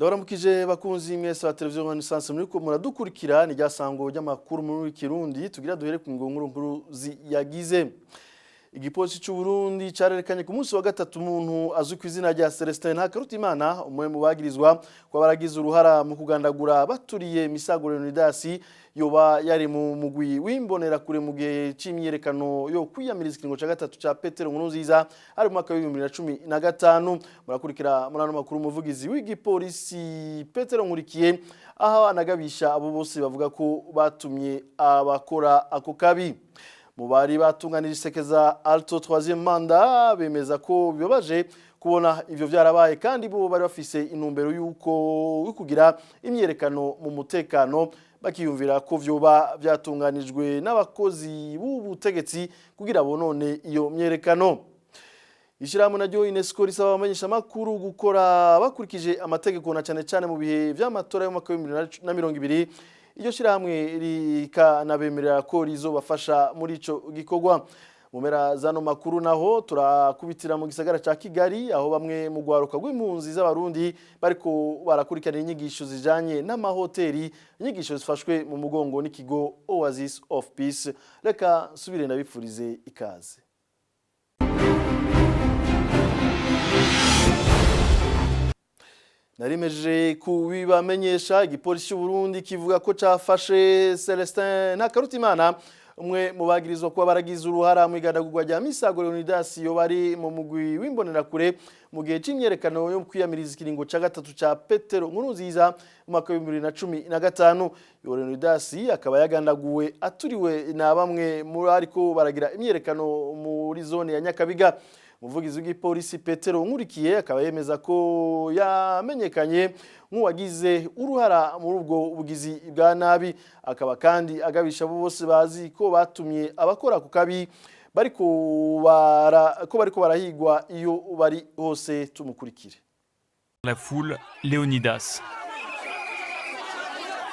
Ndabaramukije bakunzi mwese wa televiziyo Renaissance muriko muradukurikira ni ryasango ry'amakuru muri Kirundi tugira duhere ku nkuru yagize. Igipolisi cy'u Burundi carerekanye ku munsi wa gatatu umuntu azwi ku izina rya Celestin Ntakarutimana umwe mu bagirizwa kwa baragize uruhara mu kugandagura baturiye Misago Leonidas yoba yari mu mugwi w'imbonera kure mu gihe c'imyerekano yo kwiyamiriza ikiringo ca gatatu ca Petero Nkurunziza ari mu mwaka wa 2015. Murakurikira murano makuru umuvugizi w'igipolisi Petero Nkurikiye aho anagabisha abo bose bavuga ko batumye abakora ako kabi. Mu bari batunganije isekeza Alto 3e manda bemeza ko bibabaje kubona ivyo vyarabaye kandi bo bari bafise intumbero yuko kugira imyerekano mu mutekano bakiyumvira ko vyoba vyatunganijwe n'abakozi b'ubutegetsi kugira bonone iyo myerekano. Ishirahamwe naryo UNESCO risaba abamenyesha makuru gukora bakurikije amategeko na cyane mu bihe vy'amatora yo mu mwaka wa 2020. Iyo shirahamwe rikanabemerera ko rizobafasha muri ico gikorwa. Mu mpera zano makuru naho turakubitira mu gisagara ca Kigali aho bamwe mu gwaruka rw'impunzi z'abarundi bariko barakurikirana inyigisho zijanye n'amahoteli, inyigisho zifashwe mu mugongo n'ikigo Oasis of Peace. Reka subire ndabipfurize ikaze. Narimeje kubibamenyesha igipolisi cy'u Burundi kivuga ko cafashe Celestin Ntakarutimana umwe mu bagirizwa kuba baragize uruhara mu igandagurwa rya Misago Leonidas yo bari mu mugwi w'imbonera kure mu gihe c'imyerekano yo kwiyamiriza ikiringo ca gatatu ca Petero Nkurunziza mu mwaka wa 2015. Yo Leonidas akaba yagandaguwe aturiwe na bamwe muri ariko baragira imyerekano muri zone ya Nyakabiga. Umuvugizi w'igipolisi Petero Nkurikiye akaba yemeza ko yamenyekanye nk'uwagize uruhara muri ubwo bugizi bwa nabi, akaba kandi agabisha bose bazi ko batumye abakora ku kabi bariko barahigwa iyo bari hose. Tumukurikire. La foule, Léonidas.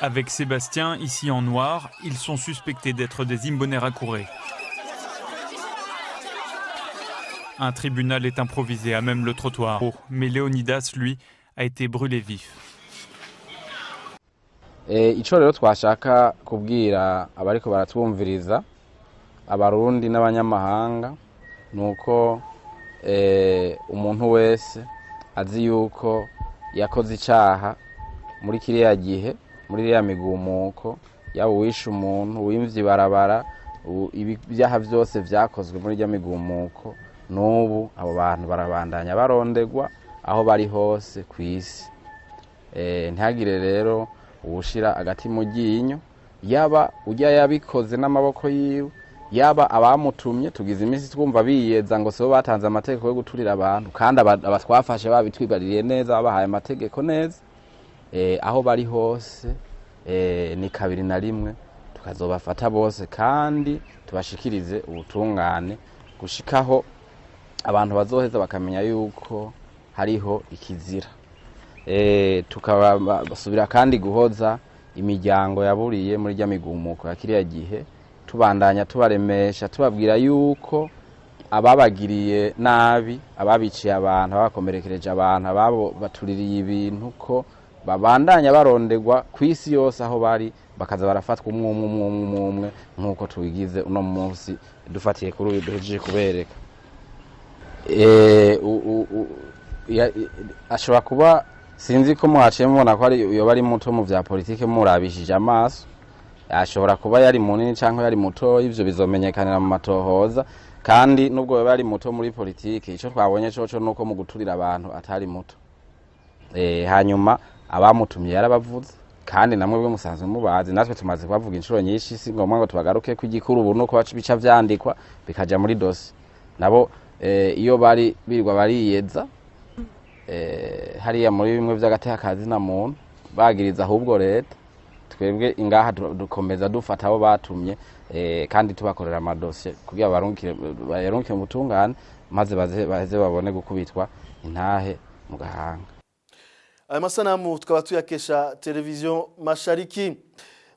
Avec Sébastien, ici en noir, ils sont suspectés d'être des Imbonerakure. Un tribunal est improvisé à même le trottoir. Mais Léonidas, lui, a été brûlé vif. Ico rero twashaka kubwira abariko baratwumviriza abarundi n'abanyamahanga nuko umuntu wese azi yuko yakoze icaha muri kiriya gihe muri iriya migumuko yaba uwishe umuntu wimvye ibarabara ibyaha vyose vyakozwe muri iriya migumuko n'ubu abo bantu barabandanya barondegwa aho bari hose kw'isi. Ntihagire rero uwushira agati mu ryinyo yaba ujya yabikoze n'amaboko yiwe yaba abamutumye tugize iminsi twumva biyeza ngo so batanze amategeko yo guturira abantu kandi abatwafashe babitwibaririye neza babahaye amategeko neza. Aho bari hose ni kabiri na rimwe tukazobafata bose kandi tubashikirize ubutungane gushikaho abantu bazoheza bakamenya yuko hariho ikizira. Tukabasubira kandi guhoza imiryango yaburiye muri rya migumuko ya kiriya gihe tubandanya tubaremesha tubabwira yuko ababagiriye nabi ababiciye abantu abakomerekereje abantu ababo batuririye ibintu ko babandanya barondegwa kw'isi yose aho bari bakaza barafatwa umwe nkuko tubigize uno munsi dufatiye kuri uyu duhejeje kubereka. Ashobora kuba sinzi ko mwaciye mubona ko iyo bari muto mu vya politike murabishije amaso, ashobora kuba yari munini canke yari muto, ivyo bizomenyekanira mu matohoza kandi nubwo bari muto muri politike ico twabonye coco nuko mu guturira abantu atari muto. Hanyuma abamutumye yarabavuze kandi namwe bwe musanzwe mubazi natwe tumaze kubavuga inshuro nyinshi si ngombwa ngo tubagaruke ku gikuru ubu nuko bica vyandikwa bikaja muri dossier. Nabo iyo bari birirwa bariyeza hariya muri bimwe vy'agatekazi na muntu bagiriza ahubwo leta twebwe ingaha dukomeza dufata abo batumye kandi tubakorera amadosiye kugira bayarunkire mu butungane maze baheze babone gukubitwa intahe mu gahanga. Aya masanamu tukaba tuyakesha televiziyo Mashariki.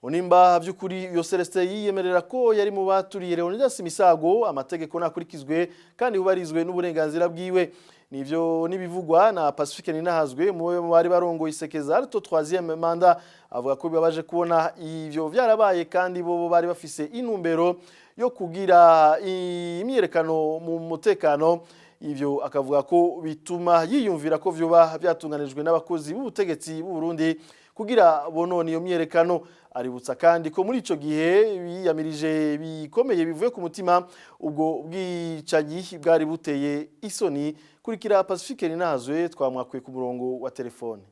Unimba by'ukuri yo Celestin yiyemerera ko yari mu baturiye Leonidas Misago amategeko nakurikizwe kandi ubarizwe n'uburenganzira bwiwe. nivyo nibivugwa na Pacifique Ninahazwe mu bari barongo isekeza ariko 3e manda avuga ko bibabaje kubona ivyo vyarabaye kandi bo bari bafise intumbero yo kugira imyerekano mu mutekano. Ivyo akavuga ko bituma yiyumvira ko vyoba byatunganijwe n'abakozi b'ubutegetsi b'u Burundi kugira bonone iyo myerekano. Aributsa kandi ko muri ico gihe biyamirije bikomeye bivuye ku mutima ubwo bwicanyi bwari buteye isoni. Kurikira Pacifique Ninahazwe twamwakwe ku murongo wa telefone.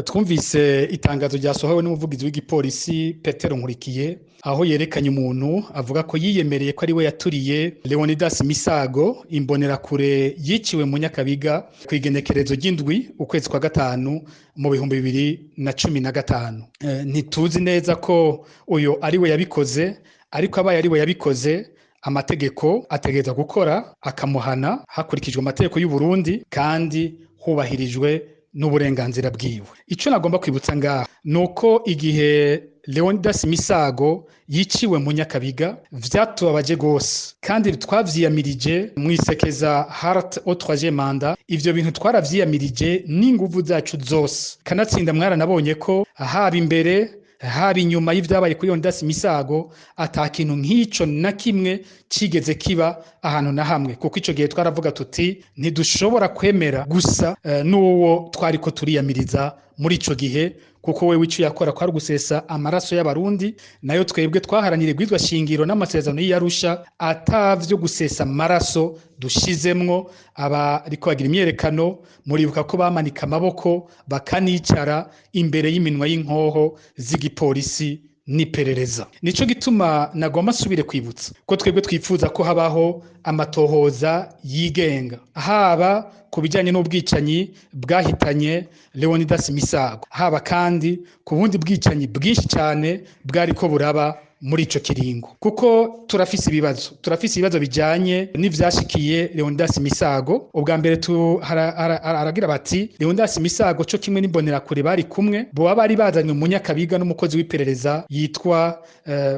Twumvise itangazo ryasohowe n'umuvugizi w'igipolisi Petero Nkurikiye aho yerekanye umuntu avuga ko yiyemereye ko ari we yaturiye Leonidas Misago imbonerakure yiciwe mu Nyakabiga ku igenekerezo ry'indwi ukwezi kwa gatanu mu 2015. Ntituzi neza ko uyo ari we yabikoze, ariko abaye ari we yabikoze amategeko ategereza gukora akamuhana hakurikijwe amategeko y'u Burundi kandi hubahirijwe n'uburenganzira bwiwe. Ico nagomba kwibutsa ngaha nuko igihe Leonidas Misago yiciwe mu Nyakabiga vyatubabaje gose kandi twavyiyamirije mwisekeza Heart au 3e manda. Ivyo bintu twaravyiyamirije n'inguvu zacu zose, kanatsinda mwaranabonye ko haba imbere haba inyuma y'ivyabaye kuri Leonidas Misago atakintu nk'ico na kimwe cigeze kiba ahantu na hamwe, kuko ico gihe twaravuga tuti ntidushobora kwemera gusa n'uwo twariko turiyamiriza muri ico gihe, kuko wewe ico yakora ko ari gusesa amaraso y'abarundi, nayo twebwe twaharanire gwizwa shingiro n'amasezerano y'Arusha atavyo gusesa amaraso dushizemwo. Abariko bagira imyerekano muribuka ko bamanika amaboko bakanicara imbere y'iminwa y'inkoho z'igipolisi n'iperereza. Nico gituma nagomba nsubire kwibutsa ko twebwe twifuza ko habaho amatohoza yigenga, haba ku bijyanye n'ubwicanyi bwahitanye Leonidas Misago, haba kandi ku bundi bwicanyi bwinshi cyane bwariko buraba muri ico kiringo, kuko turafise ibibazo bijanye n'ivyashikiye Leonidas Misago. Ubwa mbere aragira bati Leonidas Misago cyo kimwe n'imbonerakure bari kumwe bo bari bazanywe mu Nyakabiga n'umukozi w'iperereza yitwa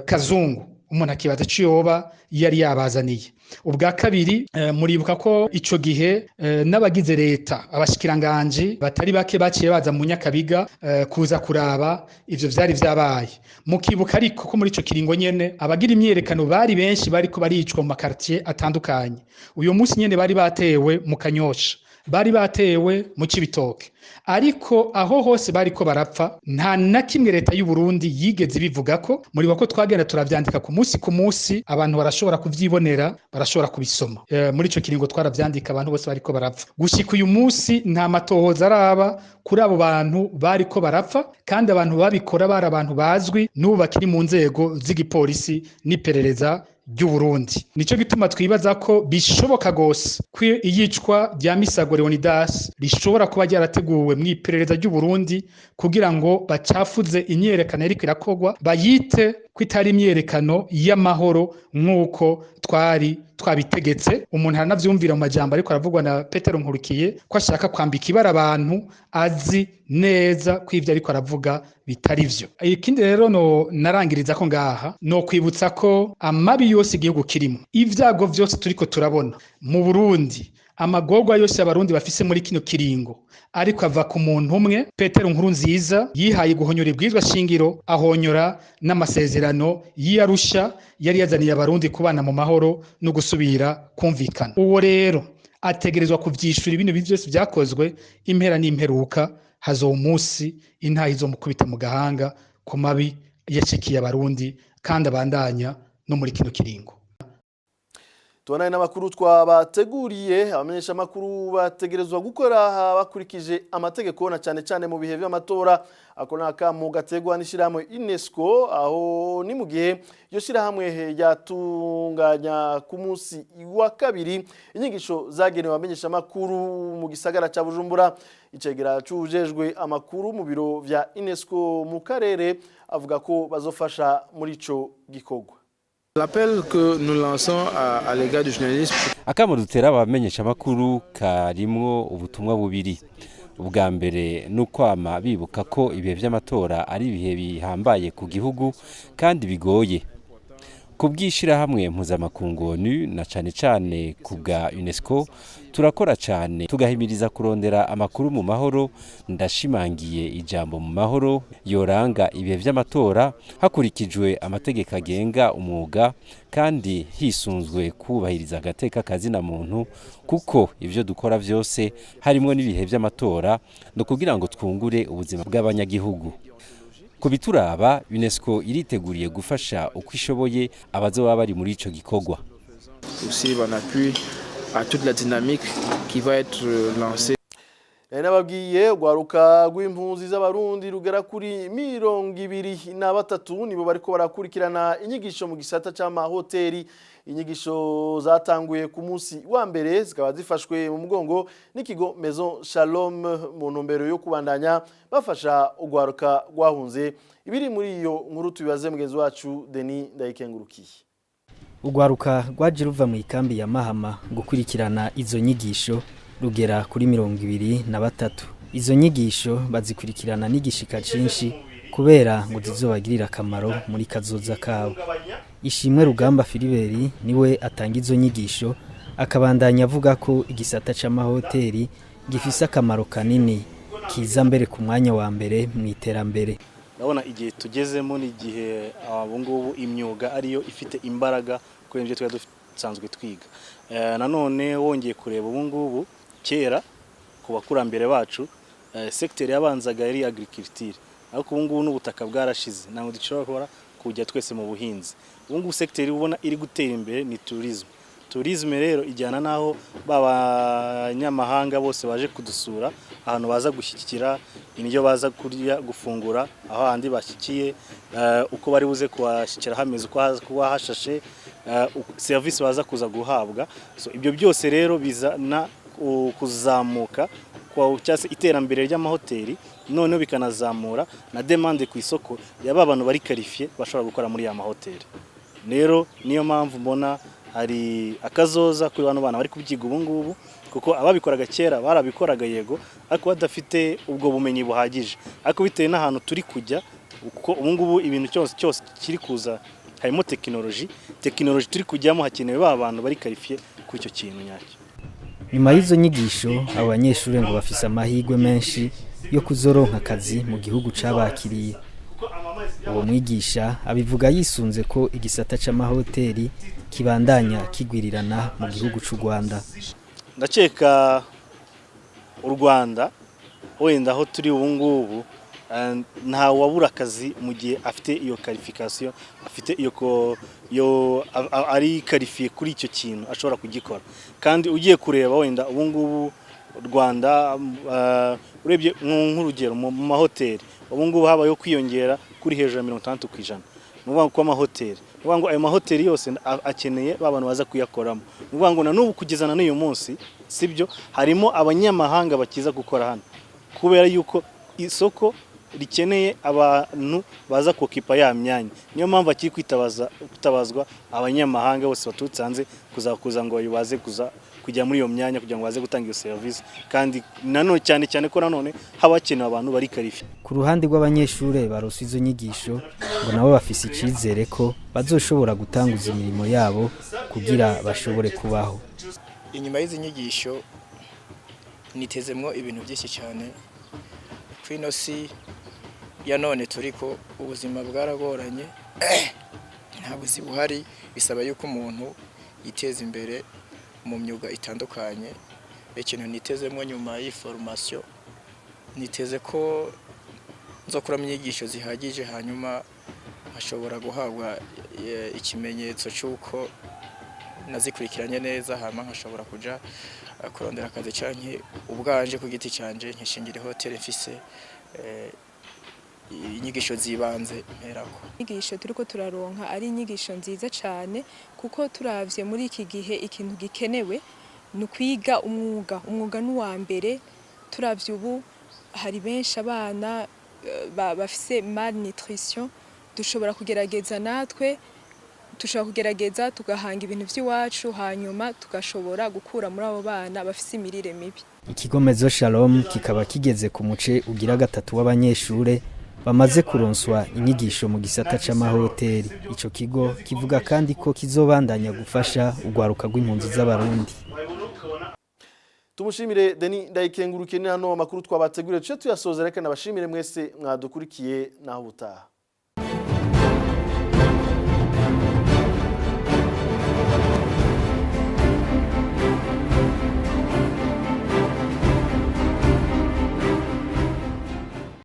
Kazungu. Umuntu akibaza ciyoba yari yabazaniye. Ubwa kabiri muribuka ko ico gihe n'abagize leta abashikiranganje batari bake baciye baza mu Nyakabiga kuza kuraba ivyo vyari vyabaye. Mukibuka ariko ko muri ico kiringo nyene abagira imyerekano bari benshi bariko baricwa mu makartier atandukanye. Uyo munsi nyene bari batewe mu Kanyosha, bari batewe mu Cibitoke, ariko aho hose bariko barapfa nta na kimwe leta y'u Burundi yigeze bivuga ko. Muribuka ko twagenda turavyandika ku munsi abantu barashobora kuvyibonera, barashobora kubisoma. Muri ico kiringo twaravyandika abantu bose bariko barapfa. Gushika uyu munsi nta matohoza araba kuri abo bantu bariko barapfa, kandi abantu babikora bari abantu bazwi n'ubu bakiri mu nzego z'igipolisi n'iperereza ry'u Burundi. Nico gituma twibaza ko bishoboka gose ko iyicwa rya Misago Leonidas rishobora kuba ryarateguwe mu iperereza ry'u Burundi kugira ngo bacafuze imyerekano ariko irakogwa, bayite ko itari imyerekano y'amahoro nk'uko twabitegetse. Umuntu aranavyumvira mu majambo ariko aravugwa na Petero Nkurikiye ko ashaka kwambika ibara abantu azi neza ko ivyo ariko aravuga bitari vyo. Ikindi rero narangiriza ko ngaha no kwibutsa ko amabi yose igihugu kirimo, ivyago vyose turiko turabona mu Burundi, amagorwa yose abarundi bafise muri kino kiringo ariko ava ku muntu umwe, Petero Nkurunziza yihaye guhonyora ibwirizwa shingiro, ahonyora n'amasezerano y'Arusha yari yazaniye abarundi kubana mu mahoro no gusubira kumvikana. Uwo rero ategerezwa kuvyishura ibintu byose vyakozwe, impera n'imperuka hazo umunsi intaha izomukubita mu gahanga ku mabi yashikiye abarundi kandi abandanya no muri kino kiringo. Tuanaye n'amakuru twabateguriye. Abamenyesha amakuru bategerezwa gukora bakurikije amategeko na cyane mu bihe by'amatora. Ako nakamu gategwa n'ishirahamwe UNESCO, aho ni mu gihe yo shirahamwe ryatunganya ku munsi wa kabiri inyigisho zagenewe abamenyesha amakuru mu gisagara ca Bujumbura. Icegera cujejwe amakuru mu biro vya UNESCO mu karere avuga ko bazofasha muri ico gikorwa. L'appel que nous lançons à l'égard du journalisme. Akamo dutera abamenyesha amakuru karimwo ubutumwa bubiri. Ubwa mbere nukwama bibuka ko ibihe vy'amatora ari ibihe bihambaye ku gihugu kandi bigoye. ku bw'ishyirahamwe mpuzamakungu ONU na cane cane ku bwa UNESCO turakora cyane tugahimiriza kurondera amakuru mu mahoro. Ndashimangiye ijambo mu mahoro yoranga ibihe vy'amatora hakurikijwe amategeko agenga umwuga kandi hisunzwe kubahiriza agateka kazina muntu, kuko ivyo dukora vyose harimo n'ibihe vy'amatora no kugira ngo twungure ubuzima bw'abanyagihugu. Kubituraba UNESCO iriteguriye gufasha uko ishoboye abazoba bari muri ico gikorwa. Aussi on appuie à toute la dynamique qui va être lancée. Nababwiye ugwaruka rw'impunzi z'abarundi rugera kuri 23 nibo bariko barakurikirana inyigisho mu gisata c'amahoteli. Inyigisho zatanguye ku munsi wa mbere zikaba zifashwe mu mugongo n'ikigo Maison Shalom mu ntumbero yo kubandanya bafasha ugwaruka rwahunze. Ibiri muri iyo nkuru tubibaze mugenzi wacu Denis Ndayikengurukiye. Ugwaruka rwaje ruva mu ikambi ya Mahama gukurikirana izo nyigisho rugera kuri 23. Izo nyigisho bazikurikirana n'igishika cinshi kubera ngo zizobagirira akamaro muri kazoza kabo. Ishimwe Rugamba Filiberi niwe atanga izo nyigisho, akabandanya avuga ko igisata c'amahoteli gifise akamaro kanini kiza mbere ku mwanya wa mbere mu iterambere. Ndabona igihe tugezemo ni igihe abungubu imyuga ariyo ifite imbaraga kuri ibyo twari dusanzwe twiga. Nanone wongeye kureba ubungubu kera ku bakurambere bacu secteur yabanzaga yari agriculture, ariko ubungubu n'ubutaka bwarashize ntabwo dushobora kujya twese mu buhinzi. Ubungubu secteur ubona iri gutera imbere ni tourisme. Tourisme rero ijyana naho b'abanyamahanga bose baje kudusura, ahantu baza gushyikira indyo baza kurya gufungura, aho handi bashyikiye uko bari buze kuhashyikira hameze uko hashashe, service baza kuza guhabwa. So ibyo byose rero bizana kuzamuka kwa cyase iterambere ry'amahoteli, none bikanazamura na demande ku isoko yaba abantu bari qualifié bashobora gukora muri ya mahoteli. Rero niyo mpamvu mbona hari akazoza kuri bano bana bari kubyiga ubungubu, kuko ababikoraga kera barabikoraga yego ariko badafite ubwo bumenyi buhagije. Ariko bitewe n'ahantu turi kujya, kuko ubungubu ibintu cyose kiri kuza harimo technology turi kujyamo, hakenewe ba bantu bari qualifié ku icyo kintu nyacyo. Nyuma y'izo nyigisho abanyeshuri ngo bafise amahirwe menshi yo kuzoronka akazi mu gihugu cabakiriye. Uwo mwigisha abivuga yisunze ko igisata c'amahoteli kibandanya kigwirirana mu gihugu c'u Rwanda. Ndakeka u Rwanda wenda aho turi ubungubu nta wabura akazi mu gihe afite iyo qualification, afite iyo ari qualifié kuri icyo kintu ashobora kugikora. Kandi ugiye kureba wenda ubungubu Rwanda urebye nk'urugero mu mahoteli ubungubu habayo kwiyongera kuri hejuru ya 60%. Nuvuga ko amahoteli, nuvuga ngo ayo mahoteli yose akeneye babantu baza kuyakoramo. Nuvuga ngo na n'ubu kugezana n'uyu munsi sibyo harimo abanyamahanga bakiza gukora hano, kubera yuko isoko rikeneye abantu baza kukipa ya myanya. Niyo mpamvu akiri kutabazwa abanyamahanga bose batutsanze kuza ngo baze kujya muri iyo myanya kugira ngo baze gutanga iyo service. Kandi nanone cyane ko nanone habakenewe abantu bari qualifié. Ku ruhande rw'abanyeshure barose izo nyigisho ngo nabo bafise icizere ko bazoshobora gutanguza imirimo yabo kugira bashobore kubaho. Inyuma y'izi nyigisho nitezemwo ibintu byinshi cyane. Kwino si ya none turiko ubuzima bwaragoranye, ntabwo si buhari, bisaba yuko umuntu yiteza imbere mu myuga itandukanye. Ikintu nitezemwo nyuma y'formation niteze ko nzokora inyigisho zihagije, hanyuma ashobora guhabwa ikimenyetso cy'uko nazikurikiranye neza, hama nkashobora kuja kurondera akazi canke ubwanje ku giti canje nkishingira hotel mfise inyigisho zibanze mperako. Inyigisho turiko turaronka ari inyigisho nziza cyane, kuko turavye muri iki gihe ikintu gikenewe ni kwiga umwuga n'uwa mbere. Turavye ubu hari benshi abana bafise malnutrition, dushobora kugerageza natwe tugahanga ibintu by'iwacu, hanyuma tugashobora gukura muri abo bana bafise imirire mibi. Ikigo Maison Shalom kikaba kigeze ku muce ugira gatatu w'abanyeshure bamaze kuronswa inyigisho mu gisata c'amahoteli. Ico kigo kivuga kandi ko kizobandanya gufasha urwaruka rw'impunzi z'abarundi. Tumushimire Denis Ndayikengurukiye, ni hano amakuru twabateguriye tuye tuyasozera, reka nabashimire mwese mwadukurikiye naho butaha.